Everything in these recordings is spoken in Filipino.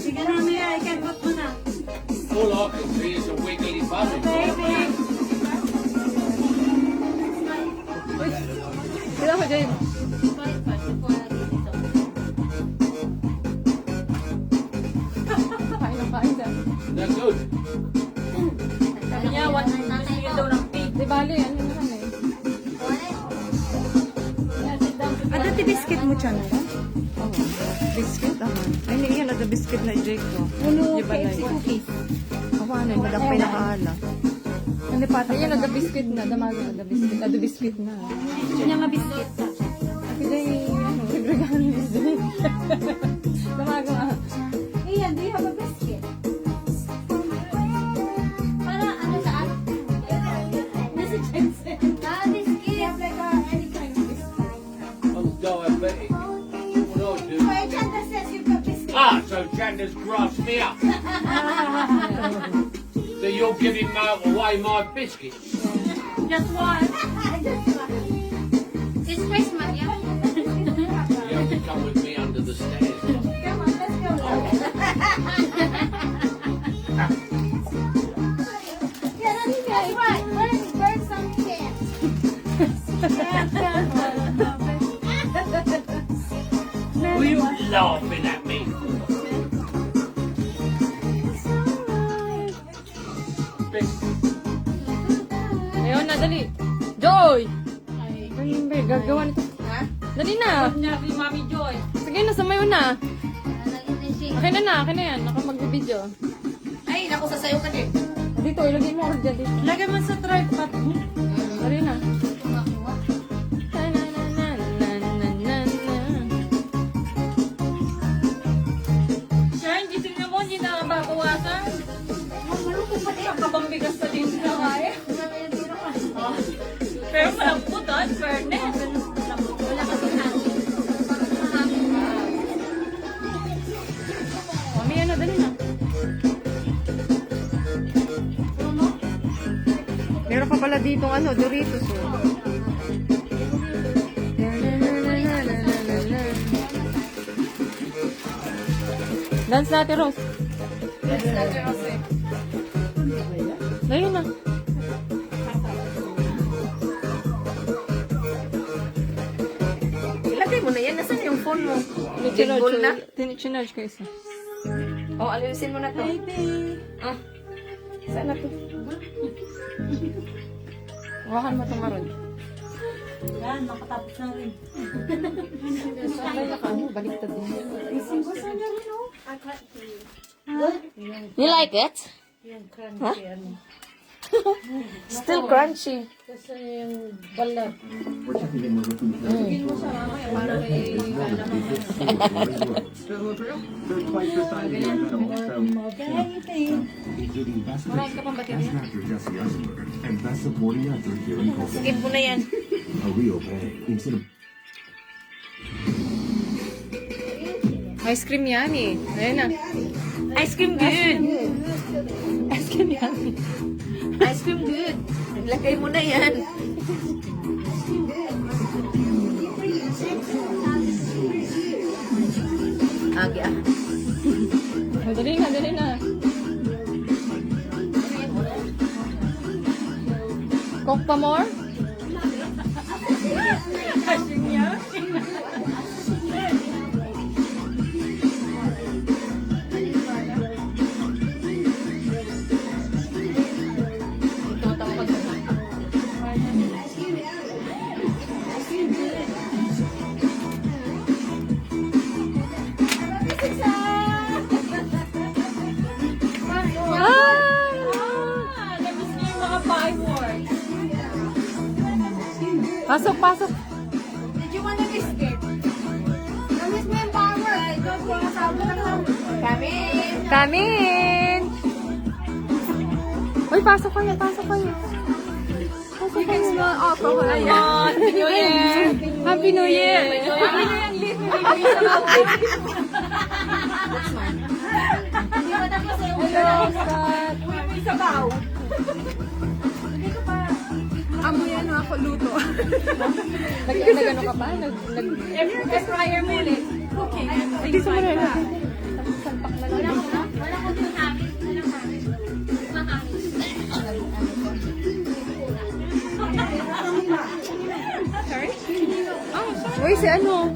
Sige na, Mia. Ikanot mo na. All I can see is a wiggly bum. Baby. Sila ko, Jane. Kain na. They're good. Sabi niya, gusto niya daw ng pig. Di bali, ano naman eh. Ada ti biscuit mo chan mo? Biscuit naman. Ay, hindi yan. Ada biscuit na i-Jake ko. Ulo, Di ba na KFC cookies. Ako ano, madak pa nakaala. Hindi pa. Ayan, ada biscuit na. Damago na, ada biscuit. Ada biscuit na. Gusto niya nga biscuit. Pila yung, ano, regregano ni Jane. Damago nga. Iyan, do you have a biscuit? Para ano saan? Nasa Jensen. Biscuit. You have like any kind of biscuit. I'm diabetic. What do I do? My Chandra says you've got biscuit. Ah, so Chanda's grassed me up. So you're giving away my biscuits. Just one. It's Christmas, yeah? You have to come with me under the stairs. Come on, let's go. Yeah, that's right. Burn some cans. Were you laughing at me? Ayun na, dali. Joy! Ganun ba, gagawa nito. Dali na. Niya si Mami Joy. Sige na, samayo na. Akin na, akin na yan. Ako mag-video. Ay, naku, sasayo ka din. Dito, ilagay mo ako dyan dito. Lagay mo sa tripod. Dali na. Siya, hindi tingnan mo, hindi na babawasan. Malukong pa din. Kapambigas pa din sila kaya. Pero malambot, fairness. Wala kasi hangin. Mami, ano, dali na. Meron pa pala dito ano, Doritos. Oh. Dance natin, Rose. Dali na. Ilagay mo na yan. Nasaan yung phone mo? Tinichinarge na? Tinichinarge ko isa. Oh, alisin mo na to. Ah. Saan na to? Hawakan mo itong maroon. Yan, nakatapos na rin. Sabay na ka. Baliktad din. Ising ko sa niya rin, oh. You like it? Yan, crunchy, ano. Still crunchy. Kasi yung balat. Marami ka pang baterya? Skip mo na yan. Ice cream yan eh. Ayun na. Ice cream good. Ice cream yan eh. Ice cream good. Lagay mo na yan. Agi ah. Dali na, dali na. Coke pa more? Namiss niyo yung mga fireworks. Pasok, pasok. Did you want a biscuit? Namiss mo yung fireworks. Don't go kasama na lang. Kamin! Come in! Uy, pasok kayo, pasok kayo. Pasok kayo. Oh, Pokemon! Happy New Year! Happy New Year! Happy New Year! Hindi ba tapos yung may sabaw? Hindi ko pa. Amo yan ako magluto. Nag-ano ka pa? Fryer mo ulit. Cooking. Hindi sa mga lalaki. Salpak na lang. Wala ko yung hangin. Walang hangin. Uy, si ano?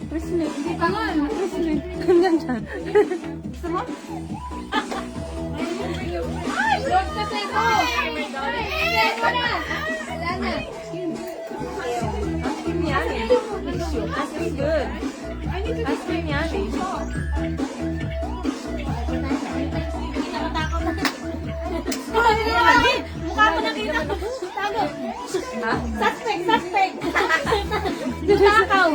Presley. Hindi pa nga. Presley. Ganyan dyan. Load ka sa ito! Set mo na! Wala na. Asking yummy. Asking good. Asking yummy. Mukha ko nakita. Tago. Suspect, suspect. Takaw.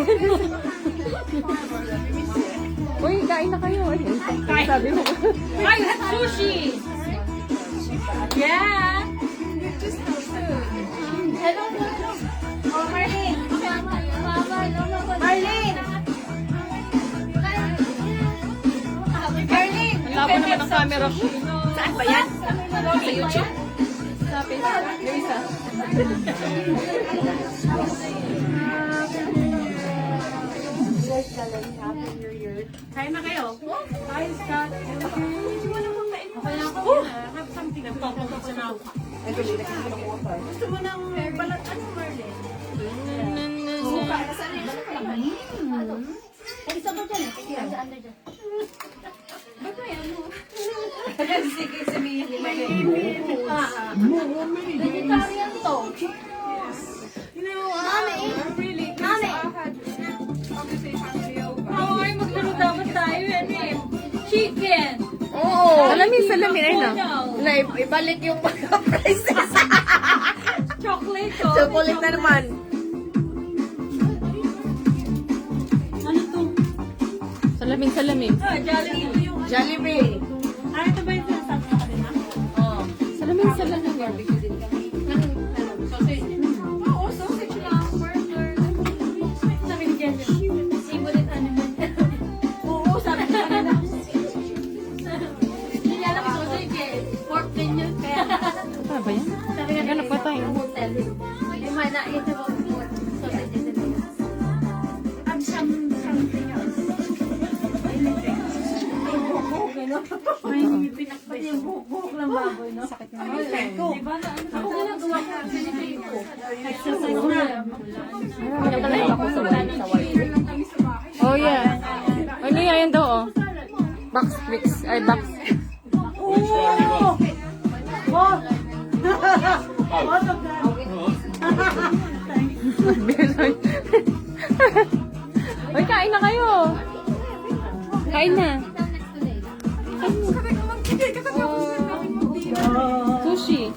Uy, kain na kayo. Ay, sabi mo. Ay, sushi. Yeah. Hello. Oh, Marlene. Marlene. Marlene. Ang labo naman ang camera ko. Saan ba yan? Sa YouTube? Sa Facebook. Yung isa. Kain na kayo. Kain ka. Okay na ako. Have something to talk about sa now. Gusto mo ng balat? Ano, Marlene? Ay, isa ba dyan? Sige, under dyan. Ba't may ano? Sige, sabihin. May vegetarian to. Mami! Ay, maglaro dapat tayo yan eh. Chicken! Oo. Salamin. Ay na. Wala, ibalik yung prices. Chocolate to. Chocolate na naman. Ano to? Salamin. Ah, Jollibee. Jollibee. Ah, ito ba yung sinasabi sa kanina? Oo. Salamin. Oo, sausage lang. Burger. Sabi ni Jen, favorite ano yun? Oo, sabi ni kanina. Hindi niya alam sausage eh. Pork din yun. Kaya, Ano ba yan? sabi nga Ganap pa tayo. hotel. Yung mana, ito ba pork sausage din yun. At something else. May pinakbay yung buhok ng baboy, no? Sakit na. Diba na? Ako ginagawa ko sa ko. Exercise na. Oh, yeah. Ano yan daw, oh? Box mix. Ay, box. Which one you want? Uy, kain na kayo. Kain na. Sushi.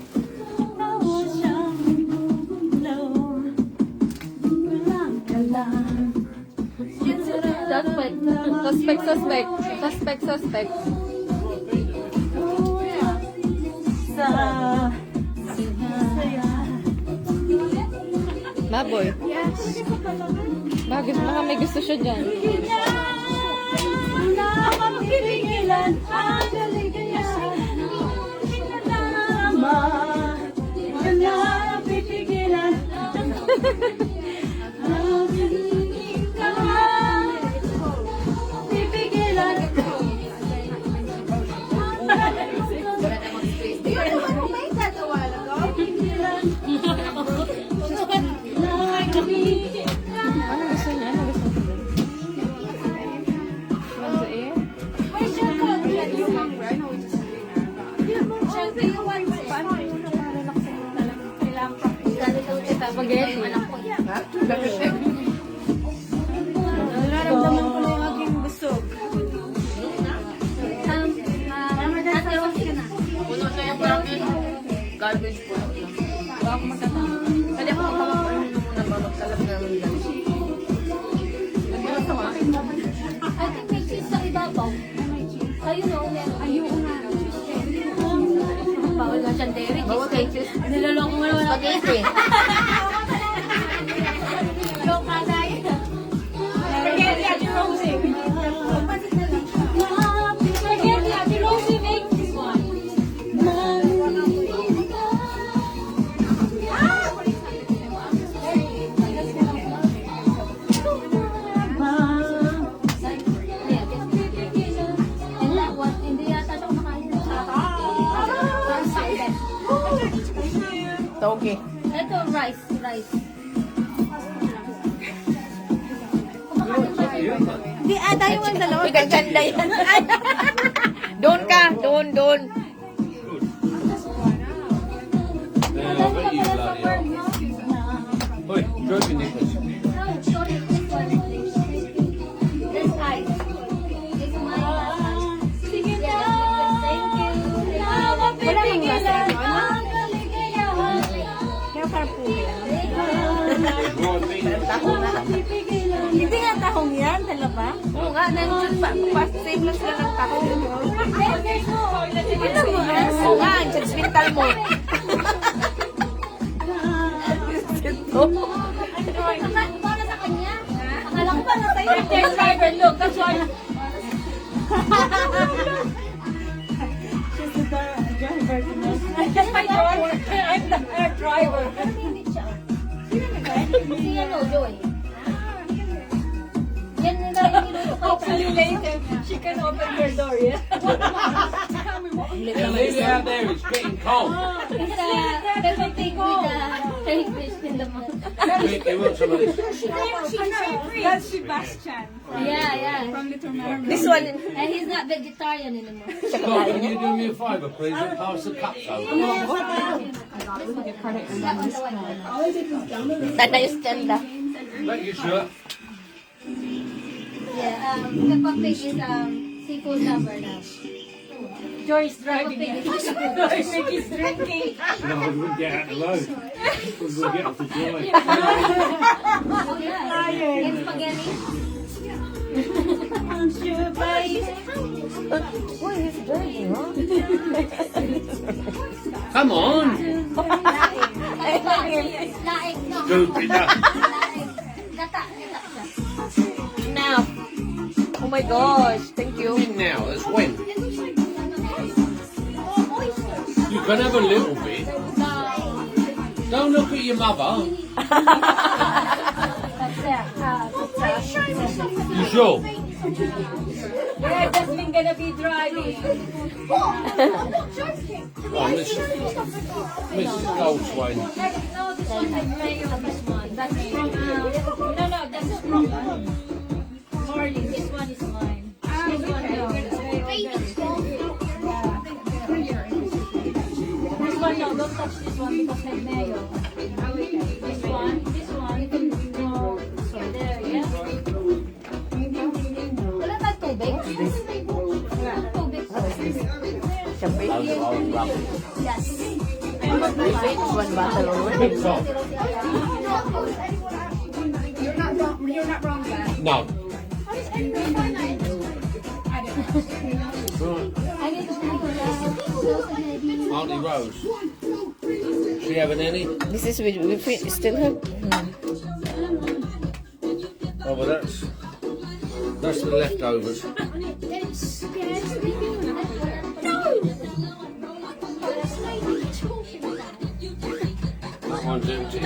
Suspect. Baboy. Bagay, baka may gusto siya dyan. Ano gusto niya? Manduin? Spaghetti. Nararamdaman ko na yung aking busog. Puno na yung bracket. Garbage po. Baka ako magkatama. Pwede ako magpapakain muna ba magkalap na ng lunch. I think may cheese sa ibabaw. Ayun o. Ayun nga. Bawal nga siyang dairy cheese. Bawal kay cheese. Nilaloko mo naman ako. Spaghetti. Loka na yun. Spaghetti at Rosie. Spaghetti at Rosie make this one. Toge. Ito, rice. Di, tayo ang dalawa. Uy, gaganda yan. Doon ka. Doon. I bet you bloody are. Oi, joking, Nicholas. No, sorry, this one. This ice. This my last. Sige na. Thank you. Wala mong lasa yun. Kaya parang pugi. Hindi nga tahong yan, dala ba? Oo nga, nandiyan pa. Same lang sila ng tahong. Alam mo na. Oo nga, judgmental mo. Para sa kanya. Akala ko ba nasa iyo? Driver, look. That's why. I'm the driver. Hindi siya. Si ano, Joy. Yan nila yung niluto ko. Hopefully later, she can open her door, yeah? Yeah, leave it out there. It's getting cold. It's a pepper pig with crayfish in the mouth. They want some of this. That's Sebastian. Yeah. From Little Mermaid. This one. And he's not vegetarian anymore. Scott, can you do me a favour, please, and pass the cups over? That one's the one. Nice ganda. Let your shirt. Yeah, Peppa Pig is seafood lover now. Joy's Peppa driving Pig it. is seafood. He's drinking. No, we wouldn't get out the road. We'll get off the joy. And spaghetti. Uy, he's dirty, huh? Come on. Laing. No. Stupid. Laing. Gata siya. Now. Oh my gosh, thank you. In now, that's when. You can have a little bit. Don't look at your mother. You sure? Yeah, Jasmine gonna be driving. Oh, Mrs. Goldswain. No, this one has mayo. This one. That's no, that's wrong. Darling, this one is mine. This one is This one, no, don't touch this one because there's mayo. This one, you can go there, yeah? Wala tayong tubig? Tubig. Siyempre. Yes. It's one bottle already. You're not wrong, Dad. No. I need to put Auntie Rose. She having any? This is we still have. Oh, well, that's the leftovers. That one's empty.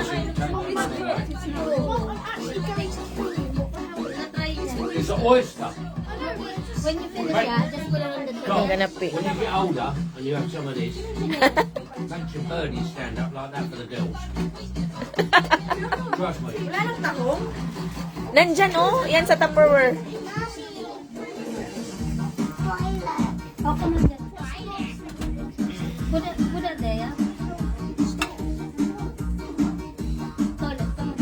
It's an oyster. When you finish, yeah, just put it on the table. I'm gonna pay. When you get older and you have some of this, makes your birdies stand up like that for the girls. Trust me. Nandyan oh, yan sa Tupperware. Oh, come on, get. Put it there, yeah? Toilet, come on.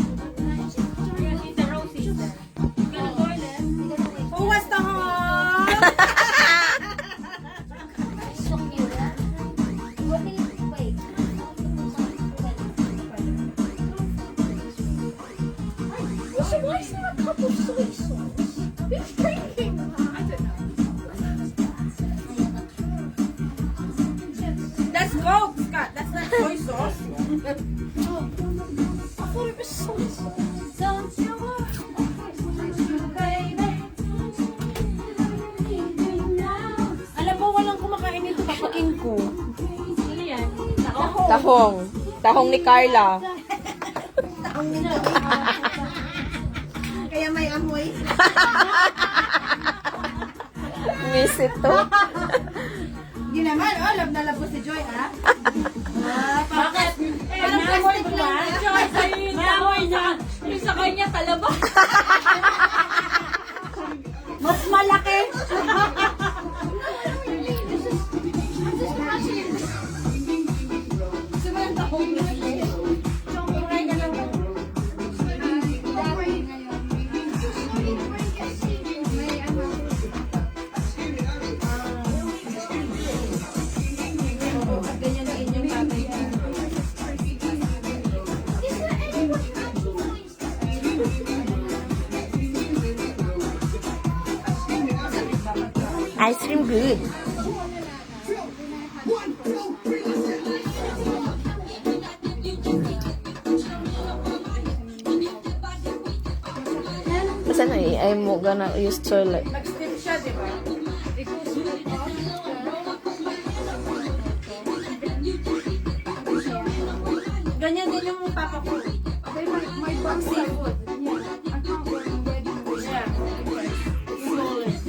Who was the home? So cute, yeah? What do you, wait. Why is there a cup of soy sauce? Who's drinking? I don't know. That's Coke, Scott. That's not soy sauce. I thought it was soy sauce. Don't you baby. Alam mo, walang kumakain nito kapain ko. Ano yan? Tahong. Tahong ni Carla. Kaya may amoy. Miss it to. Hindi naman, oh, love na love ko si Joy, ah. Bakit? Eh, Ice cream good. Saan na I'm gonna use toilet. Nag-step siya, di ba? Ganyan din yung papa ko. My bag seafood. Yeah. Smallest.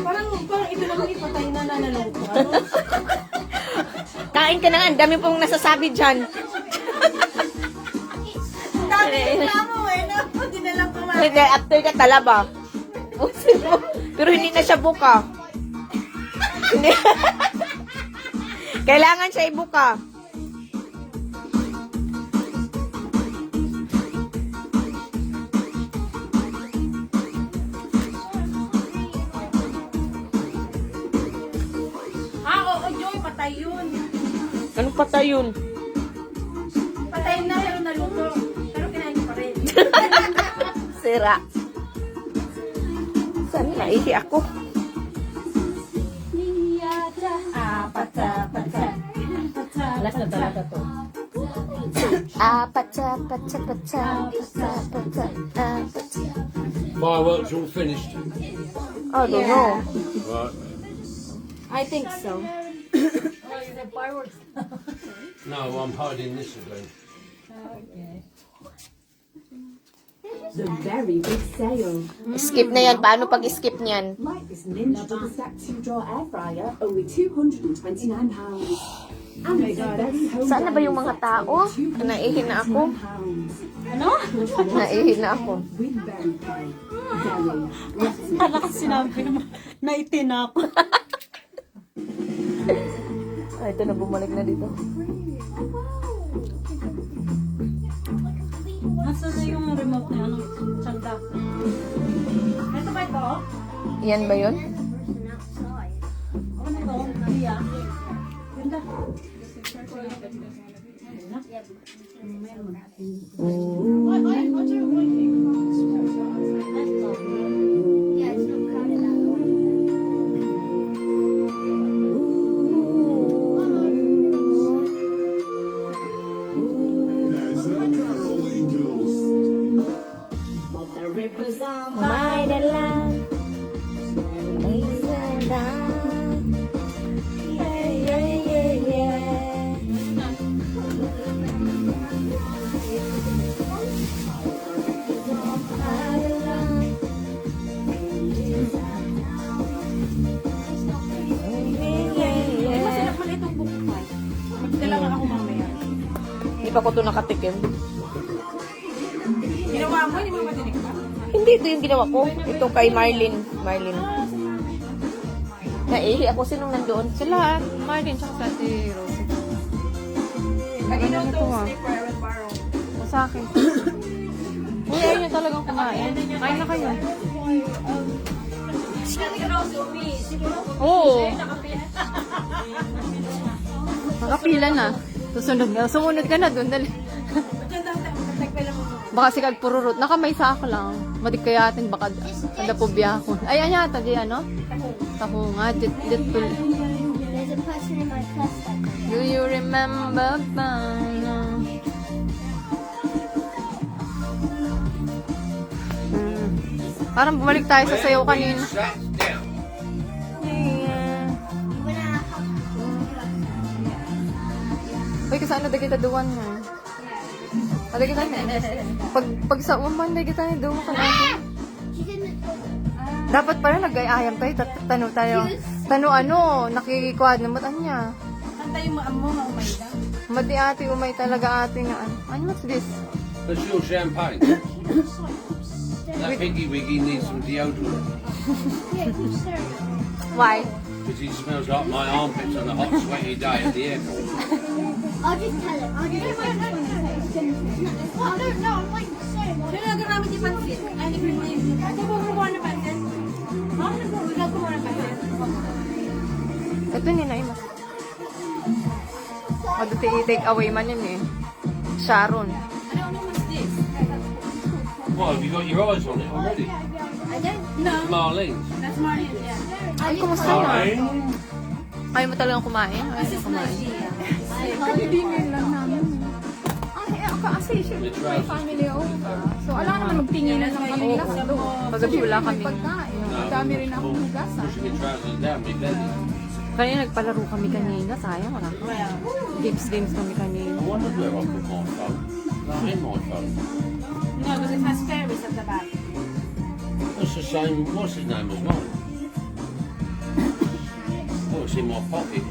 Parang ito lang ipatay na nanaloko. Ano? Kain ka na nga, ang dami pong nasasabi dyan. Dami reklamo eh. No? Hindi na lang kumain. Hindi, after ka talaba. Busin mo. Pero hindi na siya buka. Hindi. Kailangan siya ibuka. Oo, Joy, patay yun. Anong patay yun? Patay na pero naluto. Pero kinain ko pa rin. Sira. Saan naihi ako? Last na talaga to. Pacha, pacha, pacha, pacha, pacha, pacha. Fireworks all finished. I don't know. Right. I think so. No, I'm hiding this again. The very big sale. Skip na yan. Paano pag skip niyan? Like this Ninja Double Stack 2-drawer air fryer, only £229. And it's a very home Saan na ba yung mga tao? Naihi na ako. Ano? Naihi na ako. With very pay. Very. Kala ka sinabi mo, naitin ako. Ito na, bumalik na dito. Nasaan na yung remote na ano? Tsanda. Ito ba ito? Yan ba yun? Ano ito? Iya. Ganda. Yeah, it's not crowded at all. My land. Yeah, yeah, yeah, yeah. Ay, masarap pala itong buko pa. Magdalawa ako mamaya. Hindi pa ko ito nakatikim. Ginawa mo, hindi mo matinig pa? Hindi, ito yung ginawa ko. Ito kay Marlin. Marlin. Naihi ako. Sinong nandoon? Sila. Marlin, tsaka sa si Rosie. Kanino to? Slipper and barrow. O sa akin. Uy, ayaw niya talagang kumain. Kain na kayo. Oo. Nakapila na. Susunod na. Sumunod ka na doon. Dali. Baka si kagpururot. Nakamay sa ako lang. Madik kaya atin baka kada po biya ko. Ay, anya ata di ano? Tako nga. Dit pul. There's a person in my class that Do you remember Bana? Parang bumalik tayo sa sayaw kanina. Sat down. Uy, kasi ano, dagita duwan nga. Ada kita pag sa uman, dagita ni duwan ka natin. Dapat pala nag-ayayam tayo, tano tayo. Tano ano, nakikikuad na matan niya. Kanta yung mo, umay lang. Mati ate, umay talaga ate na ano. Ano, what's this? That's your champagne. That Piggy Wiggy needs some deodorant Why? because he smells like my armpits on a hot, sweaty day at the airport. I'll just tell him. I'll just tell him. Oh, no, I'm like, sorry. Pero nagamit yung pansit. Ay, hindi ko yung Ito po kumuha ng pansit. Ha? Ikaw kumuha ng pansit. Ito ni Naima. O, dito i-take away man yun eh. Sharon. Ano mas this? What, have you got your eyes on it already? I don't. Marlene's. That's Marlene, yeah. Ay, kumusta na? Marlene? Ayaw mo talagang kumain? Ayaw mo kumain. Kadidingin lang namin. Kasi Which route? family over. So, alam naman magtinginan lang kami Oo. lahat doon. Paggabi wala kami. Pagkain. No. Ang dami rin akong hugasan. Pushing your trousers down, be belly. Kanina nagpalaro kami kanina. Sayang, wala ka. Games kami kanina. I wondered where I put my phone. Not in my phone. No, because it has fairies at the back. That's the same, what's his name as mine? Oh, it's in my pocket.